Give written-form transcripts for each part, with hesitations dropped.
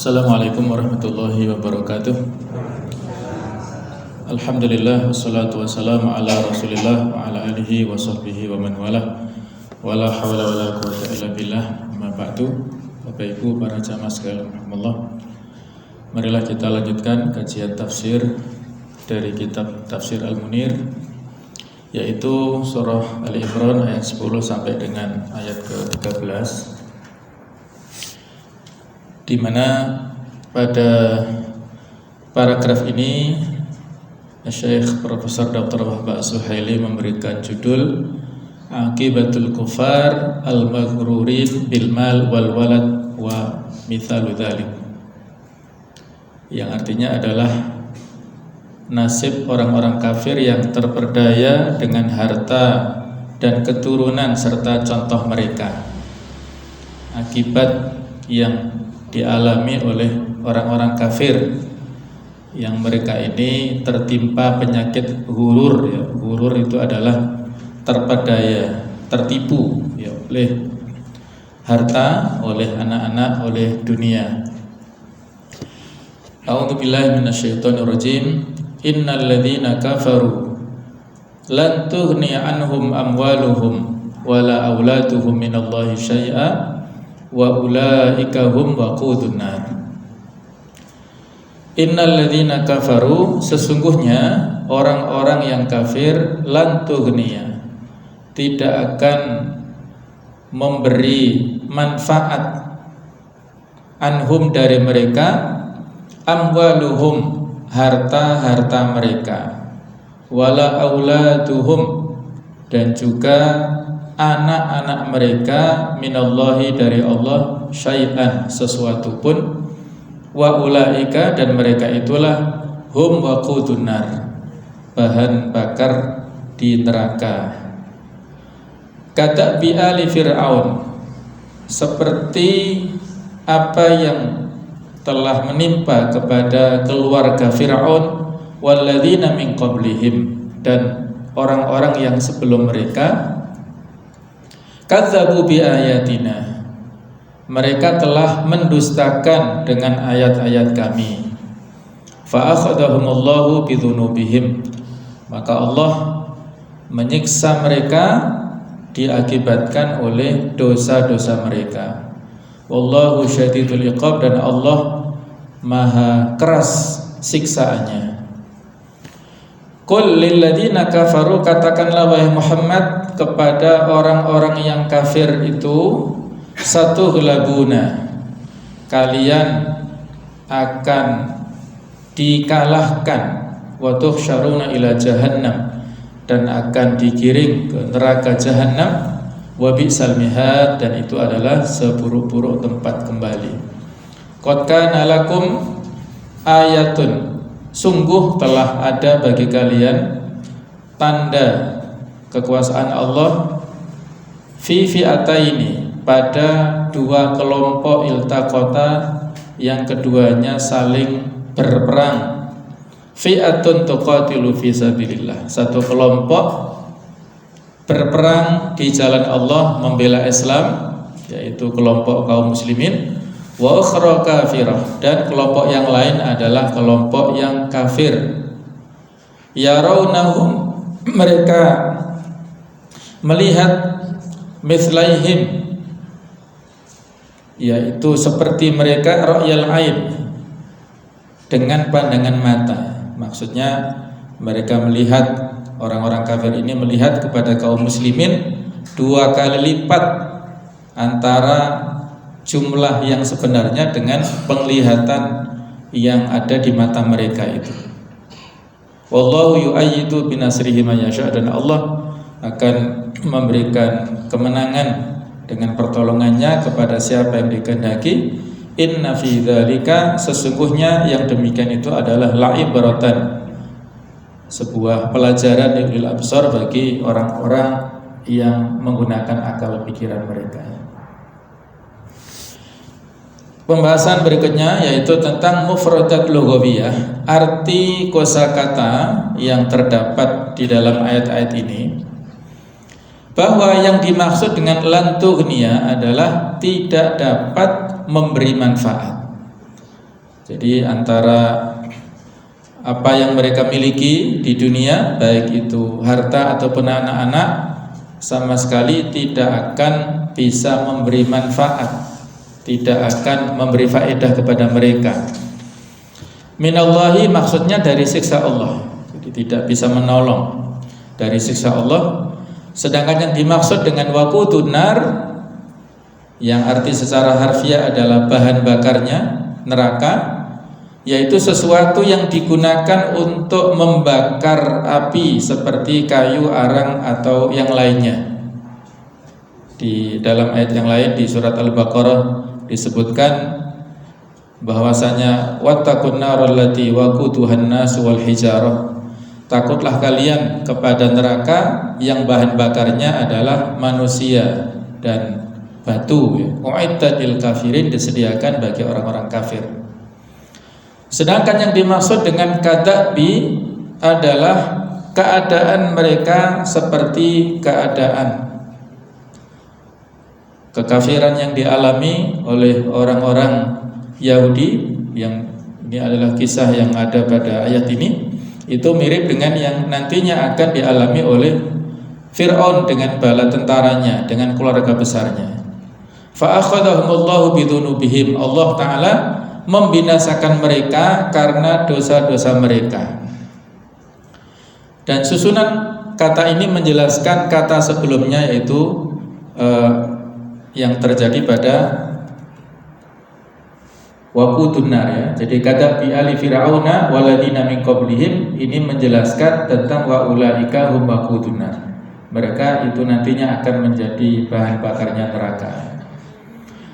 Assalamualaikum warahmatullahi wabarakatuh. Alhamdulillah wassalatu wassalamu ala Rasulillah wa ala alihi wa sahbihi wa man walah. Wala hawla wala quwwata illa billah. Amma ba'du. Bapak Ibu para jamaah sekalian rahimakumullah. Marilah kita lanjutkan kajian tafsir dari kitab Tafsir Al-Munir, yaitu surah Al-Imran ayat 10 sampai dengan ayat ke-13. Di mana pada paragraf ini Syekh Profesor Dr. Wahbah As-Suhaili memberikan judul Aqibatul Kufar Al-Maghrurin Bil Mal Wal Walad Wa Mithalu Dzalik, yang artinya adalah nasib orang-orang kafir yang terperdaya dengan harta dan keturunan serta contoh mereka. Akibat yang dialami oleh orang-orang kafir yang mereka ini tertimpa penyakit ghurur, ya. Ghurur itu adalah terpedaya, tertipu, ya, oleh harta, oleh anak-anak, oleh dunia. A'udzubillahi minasyaitonirrajim. Innal ladzina kafaru lan tughni anhum amwaluhum wala auladuhum minallahi syai'a wa ulaika hum waqudun nar. Innal ladzina kafaru, sesungguhnya orang-orang yang kafir, lan tughniya, tidak akan memberi manfaat, anhum dari mereka, amwaluhum, harta-harta mereka, wala auladuhum, dan juga anak-anak mereka, minallahi, dari Allah, syai'an, sesuatu pun, wa ulaika, dan mereka itulah hum waqudun nar, bahan bakar di neraka. Kata bi ali Fir'aun, seperti apa yang telah menimpa kepada keluarga Fir'aun, walladzina min qablihim, dan orang-orang yang sebelum mereka, kadzabu bi ayatina, mereka telah mendustakan dengan ayat-ayat kami. Fa akhadahumullahu bidzunubihim, maka Allah menyiksa mereka diakibatkan oleh dosa-dosa mereka. Wallahu syadidul iqab, dan Allah maha keras siksaannya. Qul lil ladzina kafaru, katakanlah wahai Muhammad kepada orang-orang yang kafir itu, satu gelabuna, kalian akan dikalahkan, wa tuhsyaruna ila jahannam, dan akan digiring ke neraka jahannam, wa bi'sal mihad, dan itu adalah seburuk-buruk tempat kembali. Qad kana lakum ayatun, sungguh telah ada bagi kalian tanda kekuasaan Allah, fi fi'ataini, pada dua kelompok, iltaqata, yang keduanya saling berperang. Fi'atun tuqatilu fi sabilillah, satu kelompok berperang di jalan Allah, membela Islam, yaitu kelompok kaum muslimin. Wa ukhra kafirah, dan kelompok yang lain adalah kelompok yang kafir. Yarawnahum, mereka melihat, mithlaihim, yaitu seperti mereka, ra'yal ain, dengan pandangan mata. Maksudnya mereka melihat, orang-orang kafir ini melihat kepada kaum muslimin dua kali lipat antara jumlah yang sebenarnya dengan penglihatan yang ada di mata mereka itu. Wallahu yu'ayyidu binasrihi may yasha, dan Allah akan memberikan kemenangan dengan pertolongannya kepada siapa yang dikehendaki. Inna fi dzalika, sesungguhnya yang demikian itu adalah la'ibratan, sebuah pelajaran lil absar, bagi orang-orang yang menggunakan akal pikiran mereka. Pembahasan berikutnya yaitu tentang mufradat lughawiyah, arti kosakata yang terdapat di dalam ayat-ayat ini. Bahwa yang dimaksud dengan lan tughniya adalah tidak dapat memberi manfaat. Jadi antara apa yang mereka miliki di dunia, baik itu harta ataupun anak-anak, sama sekali tidak akan bisa memberi manfaat, tidak akan memberi faedah kepada mereka. Minallahi maksudnya dari siksa Allah, jadi tidak bisa menolong dari siksa Allah. Sedangkan yang dimaksud dengan waqudun nar, yang arti secara harfiah adalah bahan bakarnya, neraka, yaitu sesuatu yang digunakan untuk membakar api seperti kayu, arang atau yang lainnya. Di dalam ayat yang lain di surat Al-Baqarah disebutkan bahwasanya wattaqun naral lati waquduhan nas wal hijarah. Takutlah kalian kepada neraka yang bahan bakarnya adalah manusia dan batu. Uiddat lil kafirin, disediakan bagi orang-orang kafir. Sedangkan yang dimaksud dengan kadabi adalah keadaan mereka seperti keadaan kekafiran yang dialami oleh orang-orang Yahudi, yang ini adalah kisah yang ada pada ayat ini. Itu mirip dengan yang nantinya akan dialami oleh Fir'aun dengan bala tentaranya, dengan keluarga besarnya. Fa akhadhahumullahu bidunubihim, Allah Ta'ala membinasakan mereka karena dosa-dosa mereka. Dan susunan kata ini menjelaskan kata sebelumnya, yaitu yang terjadi pada waqudun nar, ya. Jadi kata bi ali fir'auna waladina min qablihim ini menjelaskan tentang wa ulaika hum waqudun nar. Mereka itu nantinya akan menjadi bahan bakarnya neraka.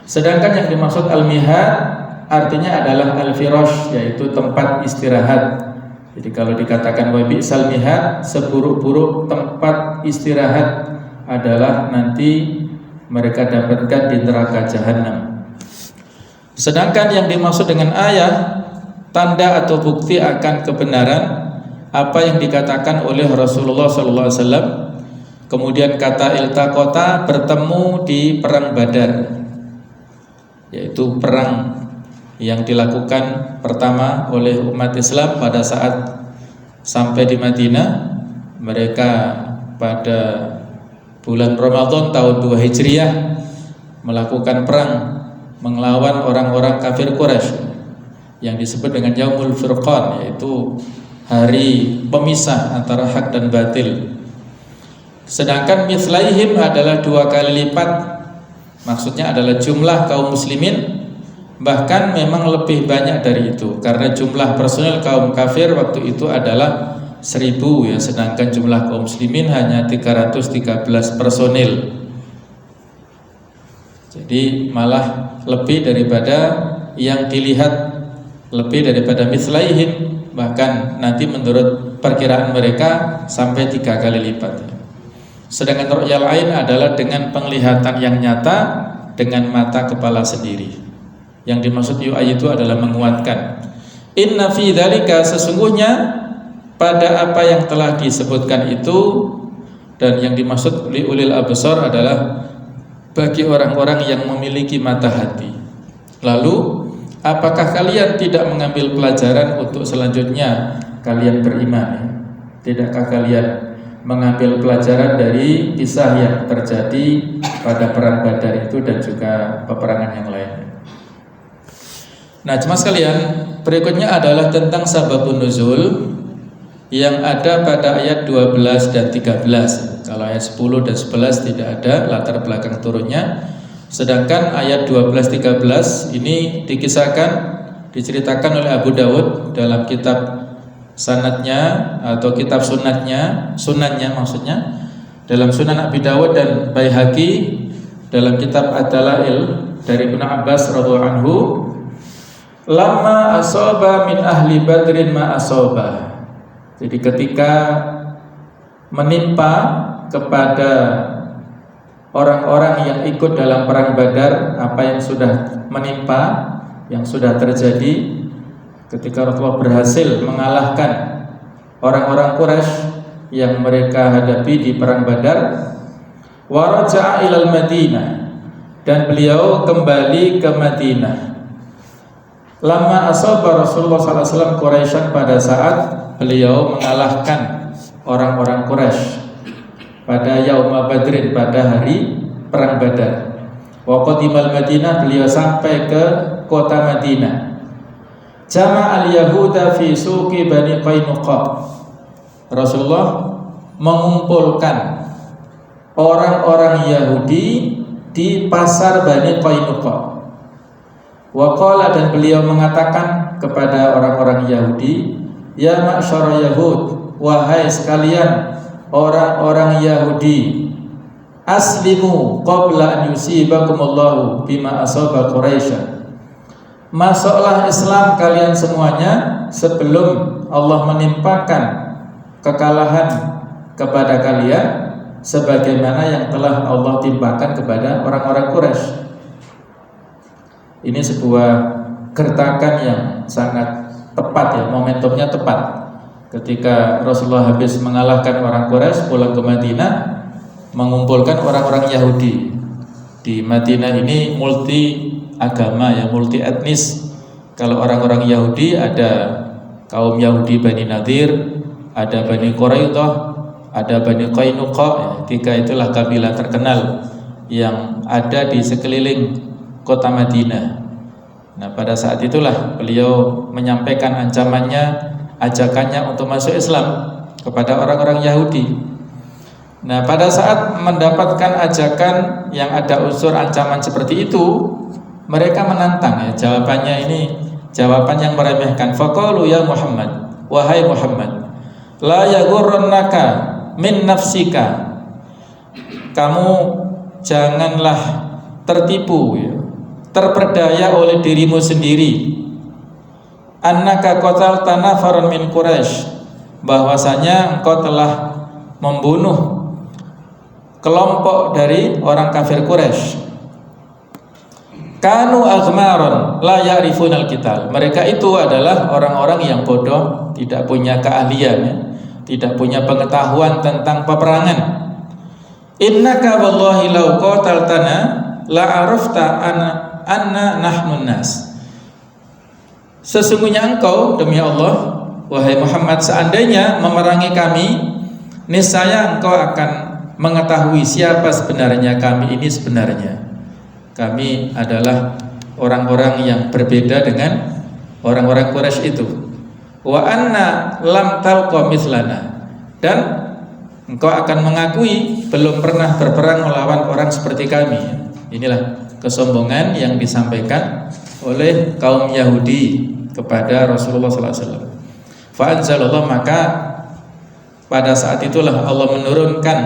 Sedangkan yang dimaksud al-mihad artinya adalah al-firash, yaitu tempat istirahat. Jadi kalau dikatakan wa bi'sal mihad, seburuk-buruk tempat istirahat adalah nanti mereka dapatkan di neraka jahanam. Sedangkan yang dimaksud dengan ayat, tanda atau bukti akan kebenaran apa yang dikatakan oleh Rasulullah SAW. Kemudian kata iltaqata, bertemu di perang Badar, yaitu perang yang dilakukan pertama oleh umat Islam pada saat sampai di Madinah. Mereka pada bulan Ramadan tahun 2 Hijriah melakukan perang melawan orang-orang kafir Quraisy yang disebut dengan Yaumul Furqan, yaitu hari pemisah antara hak dan batil. Sedangkan mithlaihim adalah 2 kali lipat, maksudnya adalah jumlah kaum muslimin, bahkan memang lebih banyak dari itu, karena jumlah personel kaum kafir waktu itu adalah 1000, ya, sedangkan jumlah kaum muslimin hanya 313 personil. Jadi malah lebih daripada yang dilihat, lebih daripada mithlaihim, bahkan nanti menurut perkiraan mereka sampai 3 kali lipat. Sedangkan ru'yal ain adalah dengan penglihatan yang nyata dengan mata kepala sendiri. Yang dimaksud yu'ay itu adalah menguatkan. Inna fi dzalika, sesungguhnya pada apa yang telah disebutkan itu, dan yang dimaksud liulil absar adalah bagi orang-orang yang memiliki mata hati. Lalu, apakah kalian tidak mengambil pelajaran untuk selanjutnya kalian beriman? Tidakkah kalian mengambil pelajaran dari kisah yang terjadi pada perang Badar itu dan juga peperangan yang lainnya? Nah, jemaah sekalian, berikutnya adalah tentang sababun nuzul yang ada pada ayat 12 dan 13. Kalau ayat 10 dan 11 tidak ada latar belakang turunnya. Sedangkan ayat 12-13 ini dikisahkan, diceritakan oleh Abu Dawud dalam kitab sanadnya atau kitab sunannya maksudnya, dalam Sunan Abi Dawud dan Baihaqi dalam kitab Ad-Dalail dari Ibnu Abbas radhiyallahu anhu, lama asaba min ahli badrin ma asaba. Jadi ketika menimpa kepada orang-orang yang ikut dalam perang Badar apa yang sudah menimpa, yang sudah terjadi ketika Rasulullah berhasil mengalahkan orang-orang Quraisy yang mereka hadapi di perang Badar, wa raja'a ilal Madinah, dan beliau kembali ke Madinah. Lama asaba Rasulullah SAW Quraisyan, pada saat beliau mengalahkan orang-orang Quraisy pada Yauma Badrin, pada hari perang Badar. Wa qadimal Madinah, beliau sampai ke kota Madinah. Jama'al Yahuda fi suqi Bani Qainuqa. Rasulullah mengumpulkan orang-orang Yahudi di pasar Bani Qainuqa. Wa qala, dan beliau mengatakan kepada orang-orang Yahudi, ya ma'syara Yahud, wahai sekalian orang-orang Yahudi, aslimu qabla an yusibakumullahu bima asaba Quraisy. Masuklah Islam kalian semuanya sebelum Allah menimpakan kekalahan kepada kalian sebagaimana yang telah Allah timpakan kepada orang-orang Quraisy. Ini sebuah gertakan yang sangat tepat ya, momentumnya tepat. Ketika Rasulullah habis mengalahkan orang Quraisy, pulang ke Madinah, mengumpulkan orang-orang Yahudi. Di Madinah ini multi agama ya, multi etnis. Kalau orang-orang Yahudi ada kaum Yahudi Bani Nadir, ada Bani Quraidah, ada Bani Qainuqa ya. Tiga itulah kabilah terkenal yang ada di sekeliling kota Madinah. Nah, pada saat itulah beliau menyampaikan ancamannya, ajakannya untuk masuk Islam kepada orang-orang Yahudi. Nah, pada saat mendapatkan ajakan yang ada unsur ancaman seperti itu, mereka menantang ya. Jawabannya ini jawaban yang meremehkan. Faqalu ya Muhammad, wahai Muhammad, la yaghurrannaka min nafsika. Kamu janganlah tertipu ya, terperdaya oleh dirimu sendiri. Annaka qatalta nafaran min Quraisy, bahwasanya engkau telah membunuh kelompok dari orang kafir Quraisy. Kanu aghmaron la ya'rifunal qital. Mereka itu adalah orang-orang yang bodoh, tidak punya keahlian ya, tidak punya pengetahuan tentang peperangan. Innaka wallahi law qataltana la arafta anna nahnun nas. Sesungguhnya engkau, demi Allah, wahai Muhammad, seandainya memerangi kami, niscaya engkau akan mengetahui siapa sebenarnya kami ini sebenarnya. Kami adalah orang-orang yang berbeda dengan orang-orang Quraisy itu. Wa anna lam talqa mithlana, dan engkau akan mengakui belum pernah berperang melawan orang seperti kami. Inilah kesombongan yang disampaikan oleh kaum Yahudi kepada Rasulullah SAW. Fa anzalallah, maka pada saat itulah Allah menurunkan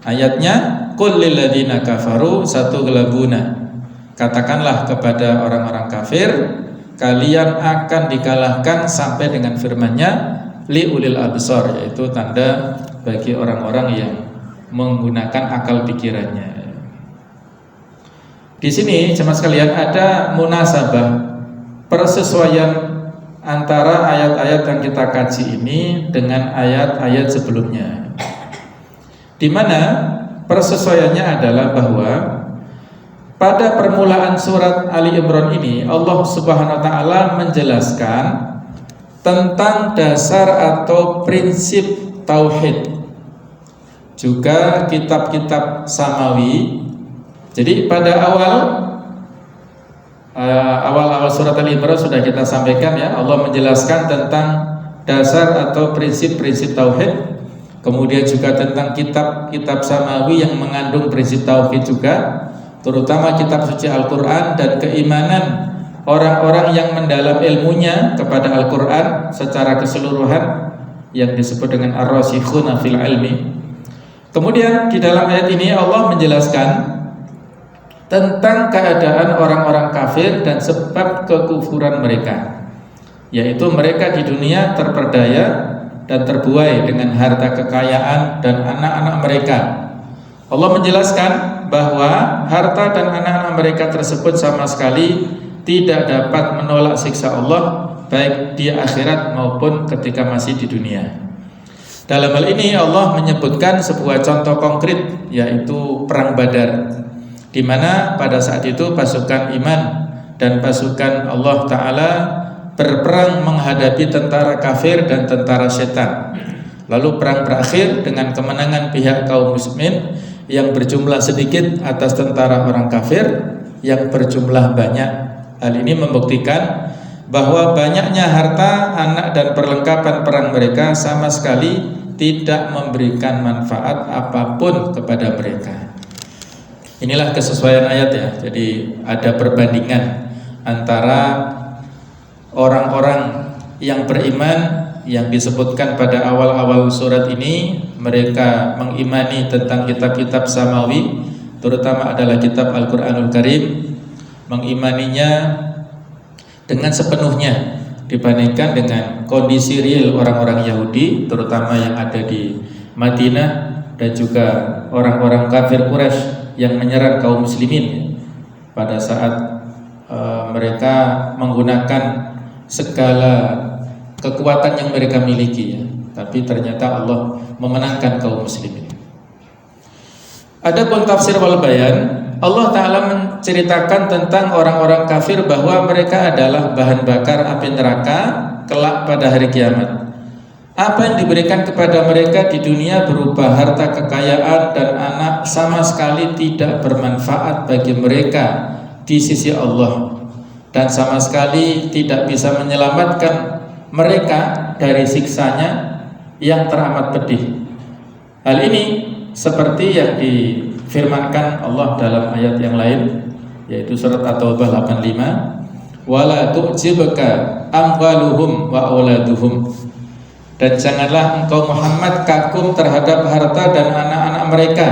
ayatnya, qul lil ladzina kafaru satughlabuna. Katakanlah kepada orang-orang kafir, kalian akan dikalahkan, sampai dengan firman-Nya li ulil absar, yaitu tanda bagi orang-orang yang menggunakan akal pikirannya. Di sini jemaah sekalian ada munasabah, persesuaian antara ayat-ayat yang kita kaji ini dengan ayat-ayat sebelumnya, di mana persesuaiannya adalah bahwa pada permulaan surat Ali Imran ini Allah Subhanahu wa taala menjelaskan tentang dasar atau prinsip tauhid, juga kitab-kitab samawi. Jadi pada awal surat Ali Imran sudah kita sampaikan ya, Allah menjelaskan tentang dasar atau prinsip-prinsip tauhid. Kemudian juga tentang kitab-kitab samawi yang mengandung prinsip tauhid juga, terutama kitab suci Al-Quran dan keimanan orang-orang yang mendalam ilmunya kepada Al-Quran secara keseluruhan, yang disebut dengan ar-rasikhuna fil ilmi. Kemudian di dalam ayat ini Allah menjelaskan tentang keadaan orang-orang kafir dan sebab kekufuran mereka, yaitu mereka di dunia terperdaya dan terbuai dengan harta kekayaan dan anak-anak mereka. Allah menjelaskan bahwa harta dan anak-anak mereka tersebut sama sekali tidak dapat menolak siksa Allah, baik di akhirat maupun ketika masih di dunia. Dalam hal ini Allah menyebutkan sebuah contoh konkret, yaitu perang Badar, di mana pada saat itu pasukan iman dan pasukan Allah Ta'ala berperang menghadapi tentara kafir dan tentara setan. Lalu perang berakhir dengan kemenangan pihak kaum muslimin yang berjumlah sedikit atas tentara orang kafir yang berjumlah banyak. Hal ini membuktikan bahwa banyaknya harta, anak dan perlengkapan perang mereka sama sekali tidak memberikan manfaat apapun kepada mereka. Inilah kesesuaian ayat ya. Jadi ada perbandingan antara orang-orang yang beriman yang disebutkan pada awal-awal surat ini. Mereka mengimani tentang kitab-kitab samawi, terutama adalah kitab Al-Quranul Karim, mengimaninya dengan sepenuhnya dibandingkan dengan kondisi real orang-orang Yahudi, terutama yang ada di Madinah, dan juga orang-orang kafir Quraisy yang menyerang kaum muslimin pada saat mereka menggunakan segala kekuatan yang mereka miliki ya. Tapi ternyata Allah memenangkan kaum muslimin. Adapun tafsir wal bayan, Allah Ta'ala menceritakan tentang orang-orang kafir bahwa mereka adalah bahan bakar api neraka kelak pada hari kiamat. Apa yang diberikan kepada mereka di dunia berupa harta kekayaan dan anak sama sekali tidak bermanfaat bagi mereka di sisi Allah, dan sama sekali tidak bisa menyelamatkan mereka dari siksanya yang teramat pedih. Hal ini seperti yang difirmankan Allah dalam ayat yang lain, yaitu surat At-Taubah 85, wala tu'jibka amwaluhum wa auladuhum, dan janganlah engkau Muhammad kagum terhadap harta dan anak-anak mereka.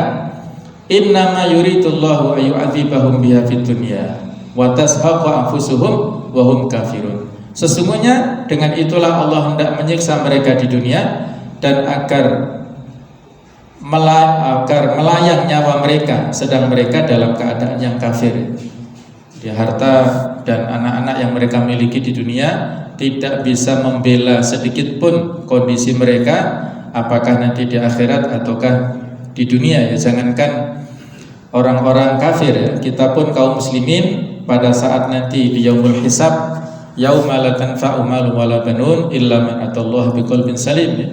Innama yuridullahu ayyu'adzibahum biha fid dunya wa tazhaqu anfusuhum wa hum kafirun. Sesungguhnya dengan itulah Allah hendak menyiksa mereka di dunia dan agar melayang nyawa mereka sedang mereka dalam keadaan yang kafir. Jadi harta dan anak-anak yang mereka miliki di dunia tidak bisa membela sedikit pun kondisi mereka, apakah nanti di akhirat ataukah di dunia ya. Jangankan orang-orang kafir ya, kita pun kaum muslimin pada saat nanti di yaumul hisab, yauma la tanfa'u malun wala banun illa man atallaha biqalbin salim ya.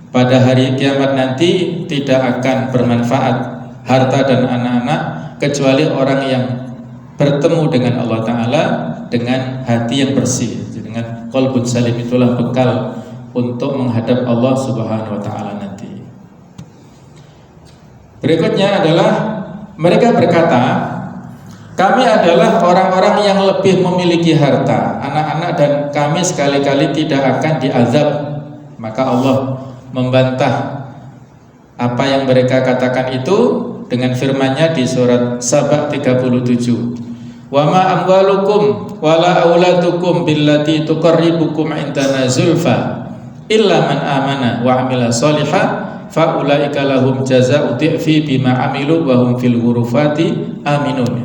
Pada hari kiamat nanti tidak akan bermanfaat harta dan anak-anak kecuali orang yang bertemu dengan Allah Ta'ala dengan hati yang bersih. Dengan qalbun salim, itulah bekal untuk menghadap Allah Subhanahu wa Ta'ala nanti. Berikutnya adalah mereka berkata, kami adalah orang-orang yang lebih memiliki harta, anak-anak, dan kami sekali-kali tidak akan diazab. Maka Allah membantah apa yang mereka katakan itu dengan firman-Nya di surat Saba 37. Wa ma amwalukum wala auladukum billati tuqarribukum indana zulfa illa man amana wa amila sholihan fa ulaika lahum jazaa'u dhi'fi bima amilu wa hum fil ghurufati aminun.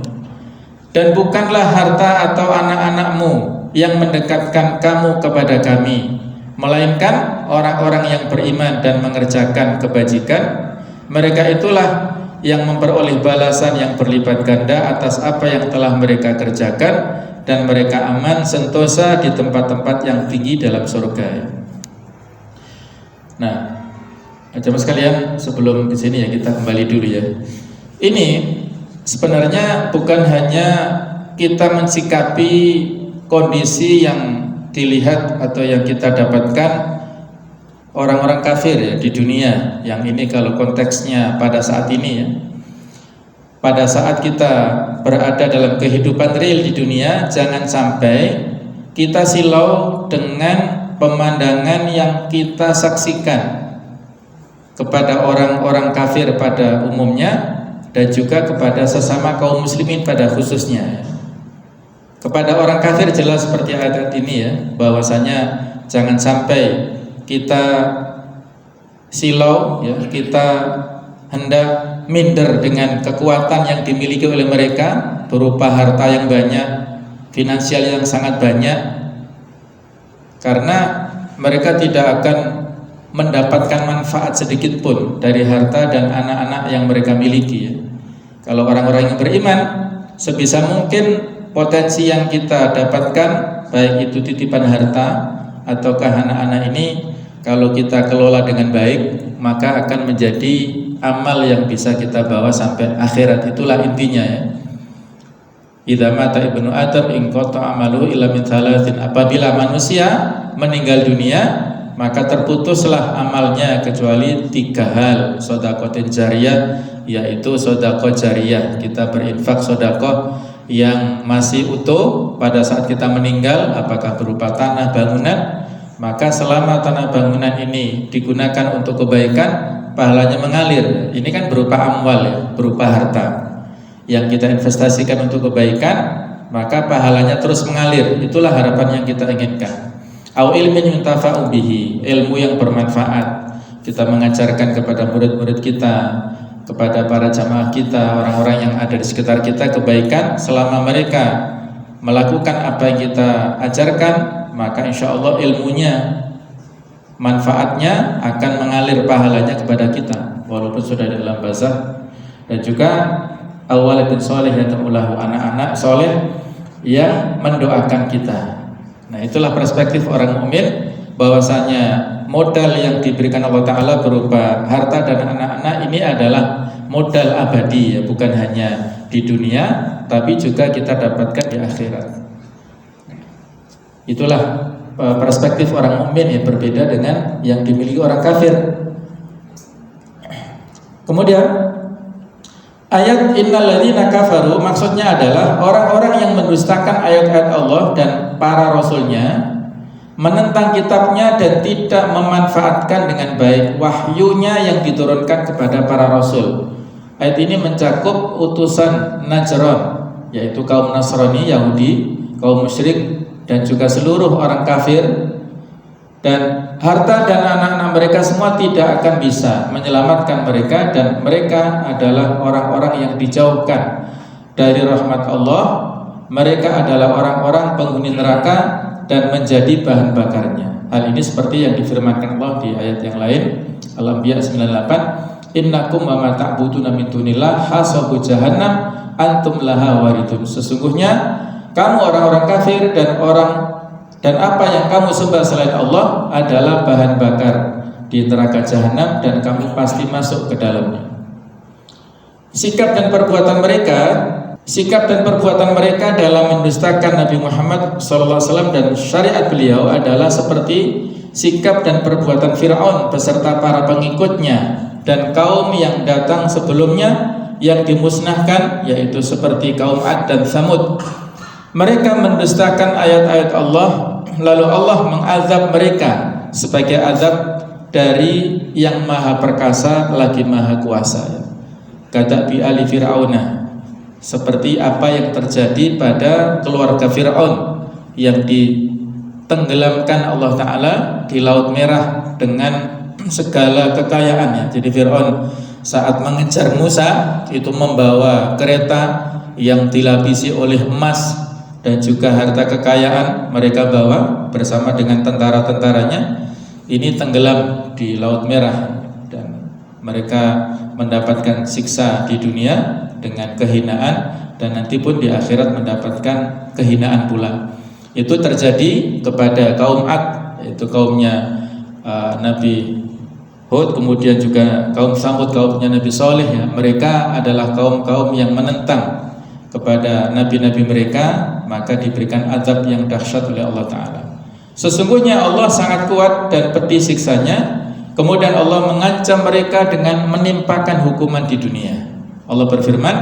Dan bukanlah harta atau anak-anakmu yang mendekatkan kamu kepada kami, melainkan orang-orang yang beriman dan mengerjakan kebajikan. Mereka itulah yang memperoleh balasan yang berlipat ganda atas apa yang telah mereka kerjakan, dan mereka aman sentosa di tempat-tempat yang tinggi dalam surga. Nah, jemaah sekalian, sebelum di sini ya kita kembali dulu ya. Ini sebenarnya bukan hanya kita mensikapi kondisi yang dilihat atau yang kita dapatkan orang-orang kafir ya di dunia. Yang ini kalau konteksnya pada saat ini ya, pada saat kita berada dalam kehidupan real di dunia, jangan sampai kita silau dengan pemandangan yang kita saksikan kepada orang-orang kafir pada umumnya, dan juga kepada sesama kaum muslimin pada khususnya. Kepada orang kafir jelas seperti ayat ini ya, bahwasanya jangan sampai kita silau ya, kita hendak minder dengan kekuatan yang dimiliki oleh mereka berupa harta yang banyak, finansial yang sangat banyak, karena mereka tidak akan mendapatkan manfaat sedikit pun dari harta dan anak-anak yang mereka miliki ya. Kalau orang-orang yang beriman sebisa mungkin potensi yang kita dapatkan, baik itu titipan harta ataukah anak-anak ini, kalau kita kelola dengan baik, maka akan menjadi amal yang bisa kita bawa sampai akhirat. Itulah intinya ya. Idza mata ibnu Adam in qata amaluhu illa min thalathin. Apabila manusia meninggal dunia, maka terputuslah amalnya kecuali 3 hal. Shadaqatin jariyah, yaitu sedekah jariyah. Kita berinfak sedekah yang masih utuh pada saat kita meninggal, apakah berupa tanah bangunan, maka selama tanah bangunan ini digunakan untuk kebaikan, pahalanya mengalir. Ini kan berupa amwal ya, berupa harta yang kita investasikan untuk kebaikan, maka pahalanya terus mengalir. Itulah harapan yang kita inginkan. Au ilmin yuntafa'u bihi, ilmu yang bermanfaat. Kita mengajarkan kepada murid-murid kita, kepada para jamaah kita, orang-orang yang ada di sekitar kita kebaikan. Selama mereka melakukan apa yang kita ajarkan, maka insya Allah ilmunya, manfaatnya akan mengalir pahalanya kepada kita, walaupun sudah dalam barzakh. Dan juga awwaladin soleh yata'ulahu, anak-anak soleh yang mendoakan kita. Nah, itulah perspektif orang mukmin, bahwasanya modal yang diberikan Allah Ta'ala berupa harta dan anak-anak ini adalah modal abadi ya, bukan hanya di dunia, tapi juga kita dapatkan di akhirat. Itulah perspektif orang mukmin yang berbeda dengan yang dimiliki orang kafir. Kemudian ayat innal ladzina kafaru, maksudnya adalah orang-orang yang mendustakan ayat-ayat Allah dan para rasulnya, menentang kitabnya dan tidak memanfaatkan dengan baik wahyunya yang diturunkan kepada para rasul. Ayat ini mencakup utusan Najran, yaitu kaum Nasrani, Yahudi, kaum musyrik, dan juga seluruh orang kafir. Dan harta dan anak-anak mereka semua tidak akan bisa menyelamatkan mereka, dan mereka adalah orang-orang yang dijauhkan dari rahmat Allah. Mereka adalah orang-orang penghuni neraka dan menjadi bahan bakarnya. Hal ini seperti yang difirmankan Allah di ayat yang lain, Al-Anbiya 98, innakum wa ma ta'buduna min dunillah hasabu jahannam antum laha waridun. Sesungguhnya kamu orang-orang kafir dan apa yang kamu sembah selain Allah adalah bahan bakar di neraka jahanam dan kamu pasti masuk ke dalamnya. Sikap dan perbuatan mereka dalam mendustakan Nabi Muhammad SAW dan syariat beliau adalah seperti sikap dan perbuatan Fir'aun beserta para pengikutnya dan kaum yang datang sebelumnya yang dimusnahkan, yaitu seperti kaum Ad dan Tsamud. Mereka mendustakan ayat-ayat Allah, lalu Allah mengazab mereka sebagai azab dari yang maha perkasa lagi maha kuasa. Kata bi ali Fir'auna, seperti apa yang terjadi pada keluarga Fir'aun yang ditenggelamkan Allah Ta'ala di Laut Merah dengan segala kekayaannya. Jadi Fir'aun saat mengejar Musa itu membawa kereta yang dilapisi oleh emas dan juga harta kekayaan mereka bawa bersama dengan tentara-tentaranya. Ini tenggelam di Laut Merah dan mereka mendapatkan siksa di dunia dengan kehinaan, dan nanti pun di akhirat mendapatkan kehinaan pula. Itu terjadi kepada kaum Ad, yaitu kaumnya Nabi Hud, kemudian juga kaum Tsamud, kaumnya Nabi Saleh ya. Mereka adalah kaum-kaum yang menentang kepada nabi-nabi mereka, maka diberikan azab yang dahsyat oleh Allah Ta'ala. Sesungguhnya Allah sangat kuat dan pedih siksanya. Kemudian Allah mengancam mereka dengan menimpakan hukuman di dunia. Allah berfirman,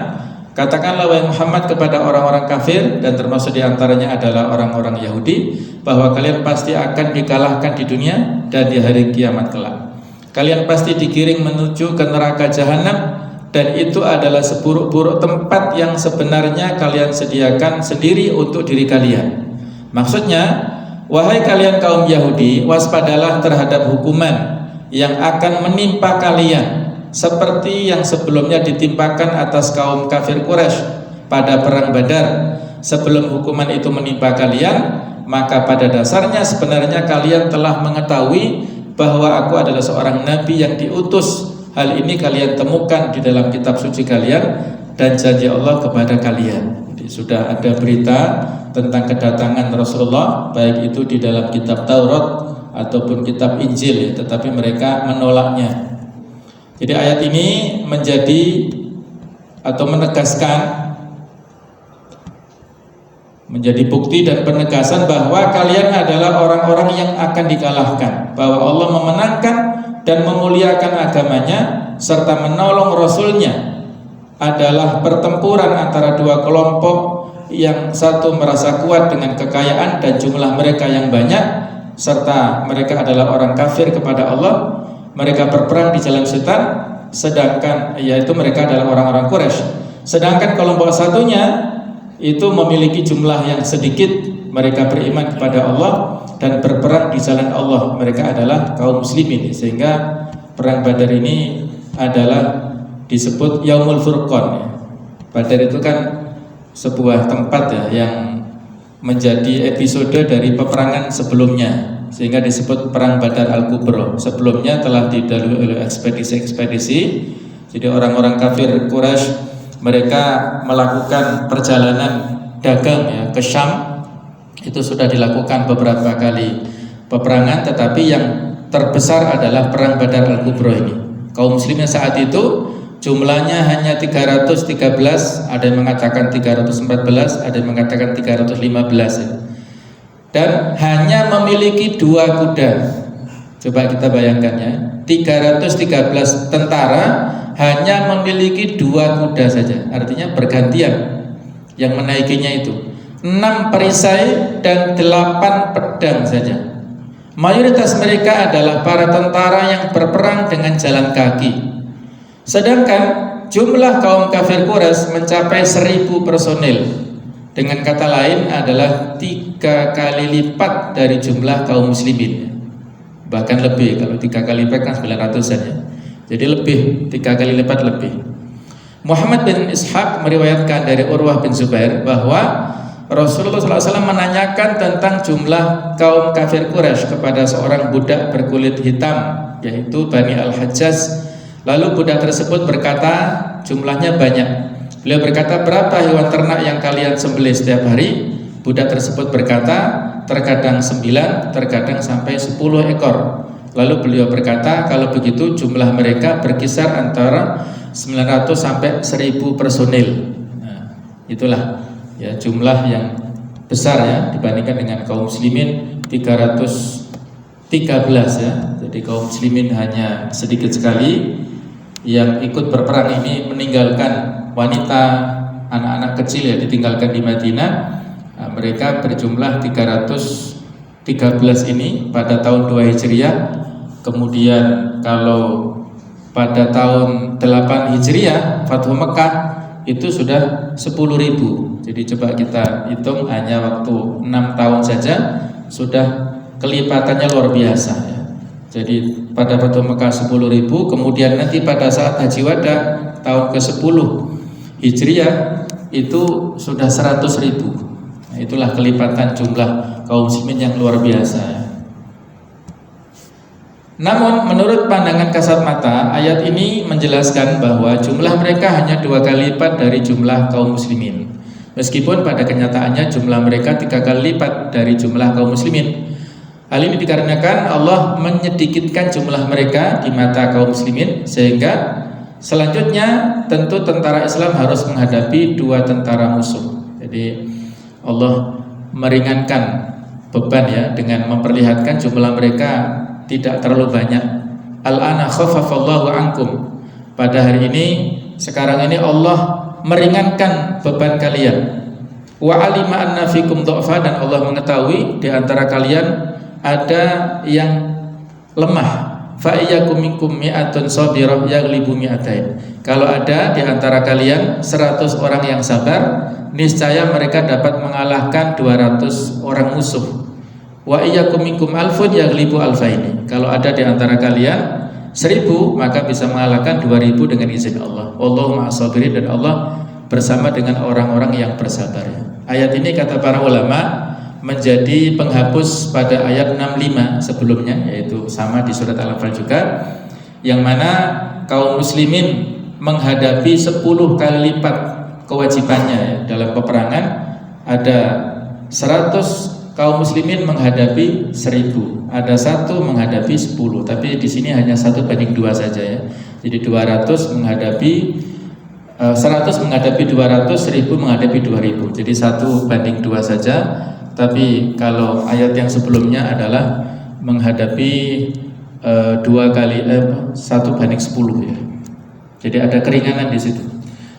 katakanlah wahai Muhammad kepada orang-orang kafir, dan termasuk diantaranya adalah orang-orang Yahudi, bahwa kalian pasti akan dikalahkan di dunia dan di hari kiamat kelak. Kalian pasti digiring menuju ke neraka jahanam, dan itu adalah seburuk-buruk tempat yang sebenarnya kalian sediakan sendiri untuk diri kalian. Maksudnya, wahai kalian kaum Yahudi, waspadalah terhadap hukuman yang akan menimpa kalian seperti yang sebelumnya ditimpakan atas kaum kafir Quraisy pada perang Badar. Sebelum hukuman itu menimpa kalian, maka pada dasarnya sebenarnya kalian telah mengetahui bahwa aku adalah seorang nabi yang diutus. Hal ini kalian temukan di dalam kitab suci kalian dan janji Allah kepada kalian. Jadi sudah ada berita tentang kedatangan Rasulullah, baik itu di dalam kitab Taurat ataupun kitab Injil, ya, tetapi mereka menolaknya. Jadi ayat ini menjadi atau menegaskan, menjadi bukti dan penegasan bahwa kalian adalah orang-orang yang akan dikalahkan, bahwa Allah memenangkan dan memuliakan agamanya serta menolong Rasulnya adalah pertempuran antara dua kelompok, yang satu merasa kuat dengan kekayaan dan jumlah mereka yang banyak, serta mereka adalah orang kafir kepada Allah. Mereka berperang di jalan setan, sedangkan yaitu mereka adalah orang-orang Quraisy. Sedangkan kelompok satunya itu memiliki jumlah yang sedikit, mereka beriman kepada Allah dan berperang di jalan Allah. Mereka adalah kaum muslimin, sehingga perang Badar ini adalah disebut Yaumul Furqan, ya. Badar itu kan sebuah tempat, ya, yang menjadi episode dari peperangan sebelumnya, sehingga disebut perang Badar Al-Kubra. Sebelumnya telah didahului oleh ekspedisi-ekspedisi. Jadi orang-orang kafir Quraisy mereka melakukan perjalanan dagang, ya, ke Syam. Itu sudah dilakukan beberapa kali peperangan, tetapi yang terbesar adalah perang Badar Al-Kubra ini. Kaum muslimin saat itu jumlahnya hanya 313, ada yang mengatakan 314, ada yang mengatakan 315, ya. Dan hanya memiliki 2 kuda. Coba kita bayangkan, ya, 313 tentara hanya memiliki 2 kuda saja. Artinya bergantian yang menaikinya itu. 6 perisai dan 8 pedang saja. Mayoritas mereka adalah para tentara yang berperang dengan jalan kaki. Sedangkan jumlah kaum kafir Quraisy mencapai 1000 personil. Dengan kata lain adalah 3 kali lipat dari jumlah kaum muslimin. Bahkan lebih, kalau 3 kali lipat kan 900-an, ya. Jadi lebih, 3 kali lipat lebih. Muhammad bin Ishaq meriwayatkan dari Urwah bin Zubair bahwa Rasulullah SAW menanyakan tentang jumlah kaum kafir Quraisy kepada seorang budak berkulit hitam, yaitu Bani Al-Hajjaj. Lalu budak tersebut berkata, jumlahnya banyak. Beliau berkata, berapa hewan ternak yang kalian sembelih setiap hari? Budak tersebut berkata, terkadang 9, terkadang sampai 10 ekor. Lalu beliau berkata, kalau begitu jumlah mereka berkisar antara 900 sampai 1000 personil. Nah, itulah, ya, jumlah yang besar, ya, dibandingkan dengan kaum muslimin 313, ya. Jadi kaum muslimin hanya sedikit sekali. Yang ikut berperang ini meninggalkan wanita, anak-anak kecil, ya, ditinggalkan di Madinah. Nah, mereka berjumlah 313 ini pada tahun 2 Hijriah. Kemudian kalau pada tahun 8 Hijriah Fathu Mekah itu sudah 10.000. Jadi coba kita hitung, hanya waktu 6 tahun saja sudah kelipatannya luar biasa, ya. Jadi pada Fathu Mekah 10.000, kemudian nanti pada saat Haji Wada tahun ke-10 Hijriah itu sudah 100.000. Nah, itulah kelipatan jumlah kaum muslimin yang luar biasa, ya. Namun menurut pandangan kasat mata, ayat ini menjelaskan bahwa jumlah mereka hanya 2 kali lipat dari jumlah kaum muslimin. Meskipun pada kenyataannya jumlah mereka 3 kali lipat dari jumlah kaum muslimin. Hal ini dikarenakan Allah menyedikitkan jumlah mereka di mata kaum muslimin, sehingga selanjutnya tentu tentara Islam harus menghadapi 2 tentara musuh. Jadi Allah meringankan beban, ya, dengan memperlihatkan jumlah mereka tidak terlalu banyak. Al-ana khaffafallahu ankum. Pada hari ini, sekarang ini Allah meringankan beban kalian. Wa alima anna fikum dha'fa, dan Allah mengetahui di antara kalian ada yang lemah. Fa iyyakum minkum mi'atun sabirah yaghlibu mi'atain. Kalau ada di antara kalian 100 orang yang sabar, niscaya mereka dapat mengalahkan 200 orang musuh. Wa iyyakum minkum alfun yaghlibu alfaini. Kalau ada di antara kalian 1000, maka bisa mengalahkan 2000 dengan izin Allah. Wallahu ma'as sabirin, dan Allah bersama dengan orang-orang yang bersabar. Ayat ini kata para ulama menjadi penghapus pada ayat 65 sebelumnya, yaitu sama di surat Al-Anfal juga, yang mana kaum muslimin menghadapi 10 kali lipat kewajibannya ya. Dalam peperangan ada 100 kaum muslimin menghadapi 1000, ada 1 menghadapi 10, tapi di sini hanya 1:2 saja ya. Jadi 200 menghadapi 100 menghadapi 200, 1000 menghadapi 2000. Jadi 1:2 saja. Tapi kalau ayat yang sebelumnya adalah menghadapi 1:10 ya. Jadi ada keringanan di situ.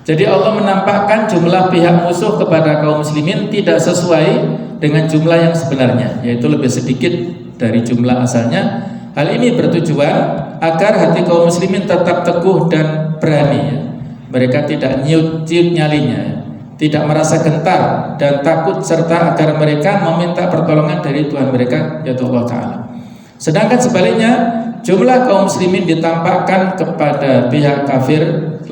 Jadi Allah menampakkan jumlah pihak musuh kepada kaum muslimin tidak sesuai dengan jumlah yang sebenarnya, yaitu lebih sedikit dari jumlah asalnya. Hal ini bertujuan agar hati kaum muslimin tetap teguh dan berani ya. Mereka tidak ciut nyalinya, tidak merasa gentar dan takut, serta agar mereka meminta pertolongan dari Tuhan mereka, yaitu Allah Ta'ala. Sedangkan sebaliknya, jumlah kaum muslimin ditampakkan kepada pihak kafir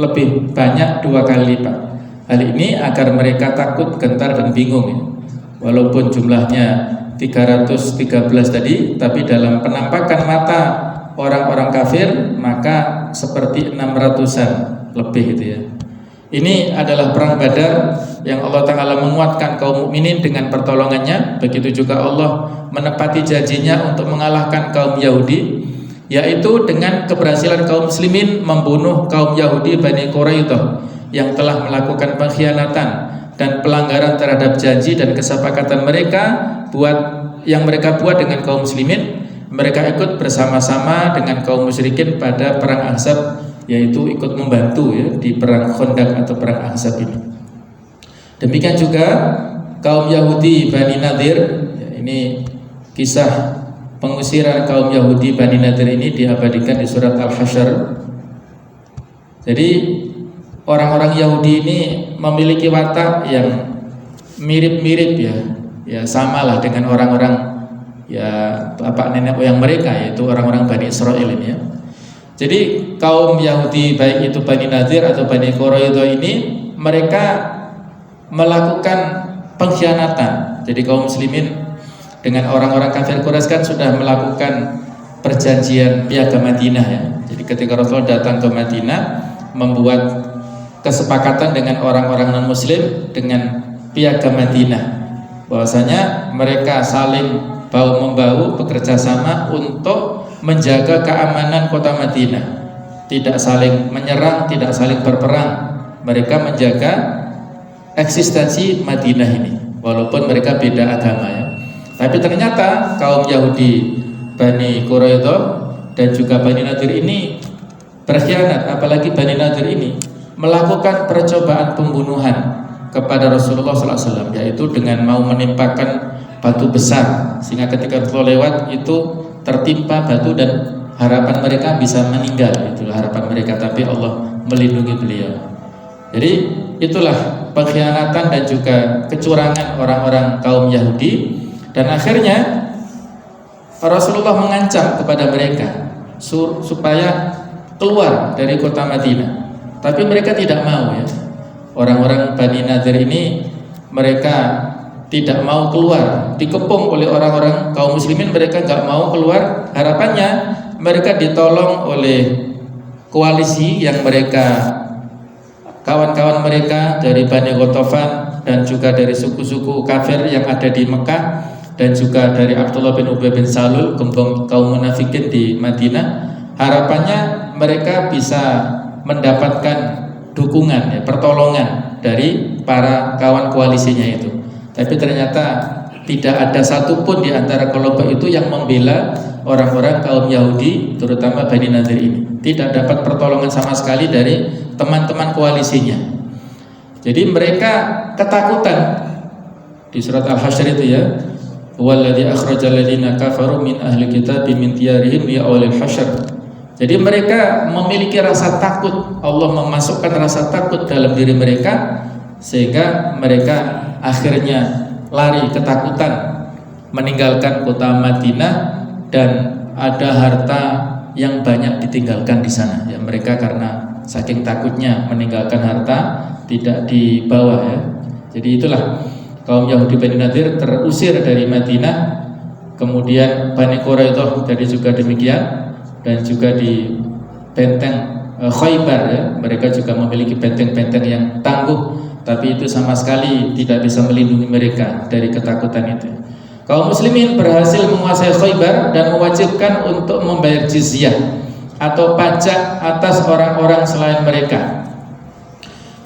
lebih banyak 2 kali lipat. Hal ini agar mereka takut, gentar dan bingung ya. Walaupun jumlahnya 313 tadi, tapi dalam penampakan mata orang-orang kafir maka seperti 600-an lebih gitu ya. Ini adalah perang Badar yang Allah Ta'ala menguatkan kaum mukminin dengan pertolongannya. Begitu juga Allah menepati janjinya untuk mengalahkan kaum Yahudi, yaitu dengan keberhasilan kaum muslimin membunuh kaum Yahudi Bani Quraidah yang telah melakukan pengkhianatan dan pelanggaran terhadap janji dan kesepakatan mereka yang mereka buat dengan kaum muslimin. Mereka ikut bersama-sama dengan kaum musyrikin pada perang Ahzab, yaitu ikut membantu ya di perang Khandaq atau perang Ahzab ini. Demikian juga kaum Yahudi Bani Nadir ya, ini kisah pengusiran kaum Yahudi Bani Nadir ini diabadikan di surat Al-Hasyr. Jadi orang-orang Yahudi ini memiliki watak yang mirip-mirip ya samalah dengan orang-orang ya bapak nenek moyang mereka, yaitu orang-orang Bani Israel ini ya. Jadi kaum Yahudi baik itu Bani Nadir atau Bani Quraidah ini mereka melakukan pengkhianatan. Jadi kaum muslimin dengan orang-orang kafir Quraisy kan sudah melakukan perjanjian piagam Madinah ya. Jadi ketika Rasulullah datang ke Madinah membuat kesepakatan dengan orang-orang non-muslim dengan piagam Madinah, bahwasanya mereka saling bahu-membahu bekerja sama untuk menjaga keamanan kota Madinah, tidak saling menyerang, tidak saling berperang. Mereka menjaga eksistensi Madinah ini, walaupun mereka beda agama ya. Tapi ternyata kaum Yahudi Bani Quraidah dan juga Bani Nadir ini berkhianat, apalagi Bani Nadir ini melakukan percobaan pembunuhan kepada Rasulullah SAW, yaitu dengan mau menimpakan batu besar, sehingga ketika Rasulullah lewat itu tertimpa batu dan harapan mereka bisa meninggal. Itulah harapan mereka, tapi Allah melindungi beliau. Jadi itulah pengkhianatan dan juga kecurangan orang-orang kaum Yahudi. Dan akhirnya Rasulullah mengancam kepada mereka supaya keluar dari kota Madinah, tapi mereka tidak mau ya. Orang-orang Bani Nadir ini mereka tidak mau keluar, dikepung oleh orang-orang kaum muslimin, mereka nggak mau keluar. Harapannya mereka ditolong oleh koalisi yang mereka, kawan-kawan mereka dari Bani Ghatafan dan juga dari suku-suku kafir yang ada di Mekah, dan juga dari Abdullah bin Ubay bin Salul, gembong kaum munafikin di Madinah. Harapannya mereka bisa mendapatkan dukungan ya, pertolongan dari para kawan koalisinya itu. Tapi ternyata tidak ada satupun di antara kelompok itu yang membela orang-orang kaum Yahudi, terutama Bani Nadir ini. Tidak dapat pertolongan sama sekali dari teman-teman koalisinya. Jadi mereka ketakutan. Di surat Al-Hasyr itu ya, walladzi akhrajal ladzina kafaru min ahli kitabi min diyarihim li awwalil hasyr. Jadi mereka memiliki rasa takut. Allah memasukkan rasa takut dalam diri mereka sehingga mereka akhirnya lari ketakutan meninggalkan kota Madinah, dan ada harta yang banyak ditinggalkan di sana ya. Mereka karena saking takutnya meninggalkan harta tidak dibawa ya. Jadi itulah kaum Yahudi Bani Nadir terusir dari Madinah. Kemudian Bani Quraidah dari juga demikian, dan juga di benteng Khaybar ya, mereka juga memiliki benteng-benteng yang tangguh. tapi itu sama sekali tidak bisa melindungi mereka dari ketakutan itu. Kaum muslimin berhasil menguasai Khaybar dan mewajibkan untuk membayar jizyah atau pajak atas orang-orang selain mereka.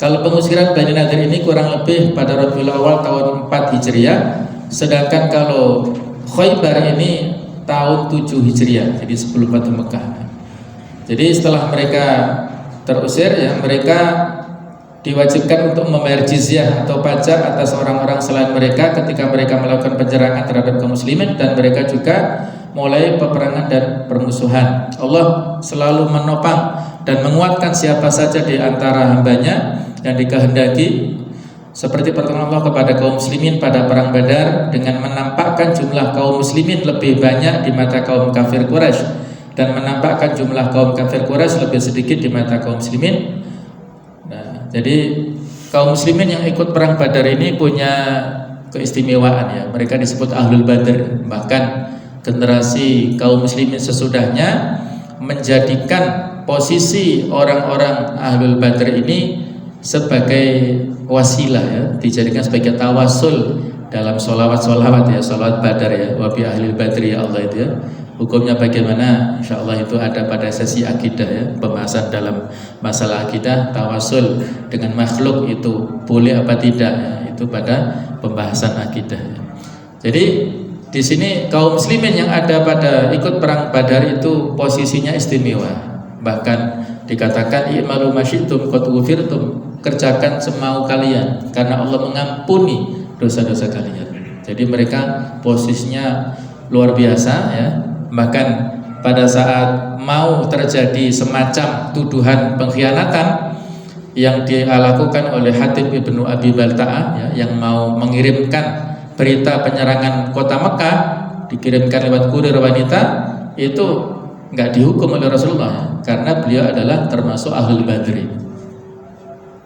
Kalau pengusiran Bani Nadir ini kurang lebih pada Rabiul Awal tahun 4 Hijriah, sedangkan kalau Khaybar ini tahun 7 Hijriah, jadi sebelum Fatu Mekah. Jadi setelah mereka terusir, ya, mereka diwajibkan untuk membayar jizyah atau pajak atas orang-orang selain mereka ketika mereka melakukan penyerangan terhadap kaum muslimin, dan mereka juga mulai peperangan dan permusuhan. Allah selalu menopang dan menguatkan siapa saja di antara hambanya yang dikehendaki, seperti pertolongan Allah kepada kaum muslimin pada perang Badar dengan menampakkan jumlah kaum muslimin lebih banyak di mata kaum kafir Quraisy dan menampakkan jumlah kaum kafir Quraisy lebih sedikit di mata kaum muslimin. Nah, jadi kaum muslimin yang ikut perang Badar ini punya keistimewaan, ya. Mereka disebut Ahlul Badr. Bahkan generasi kaum muslimin sesudahnya menjadikan posisi orang-orang Ahlul Badr ini sebagai wasilah, ya, dijadikan sebagai tawasul dalam sholawat ya, sholawat Badar, ya, wa bi ahlil badri ya Allah itu, ya. Hukumnya bagaimana? Insya Allah itu ada pada sesi akidah, ya, pembahasan dalam masalah akidah, tawasul dengan makhluk itu boleh apa tidak, ya, itu pada pembahasan akidah, ya. Jadi di sini kaum muslimin yang ada pada ikut perang Badar itu posisinya istimewa. Bahkan dikatakan i'malu masyitum qad ghufirtum, kerjakan semau kalian karena Allah mengampuni dosa-dosa kalian. Jadi mereka posisinya luar biasa, ya. Bahkan pada saat mau terjadi semacam tuduhan pengkhianatan yang dilakukan oleh Hatib ibnu Abi Balta'ah, ya, yang mau mengirimkan berita penyerangan kota Mekah, dikirimkan lewat kurir wanita, itu nggak dihukum oleh Rasulullah, ya, karena beliau adalah termasuk Ahlul Badri.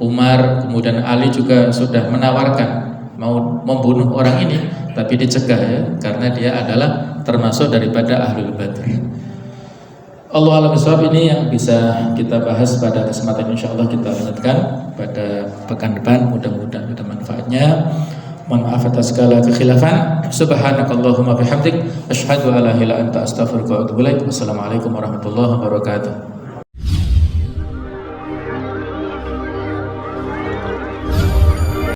Umar kemudian Ali juga sudah menawarkan mau membunuh orang ini, tapi dicegah, ya, karena dia adalah termasuk daripada Ahlul Badr. Allah alam bisawab. Ini yang bisa kita bahas pada kesempatan insyaallah kita lanjutkan pada pekan depan. Mudah-mudahan ada manfaatnya. Mohon maaf atas segala kekhilafan. Subhanakallahumma bihamdik asyhadu an la ilaha illa anta astaghfiruka wa atubu ilaik. Wassalamualaikum warahmatullahi wabarakatuh.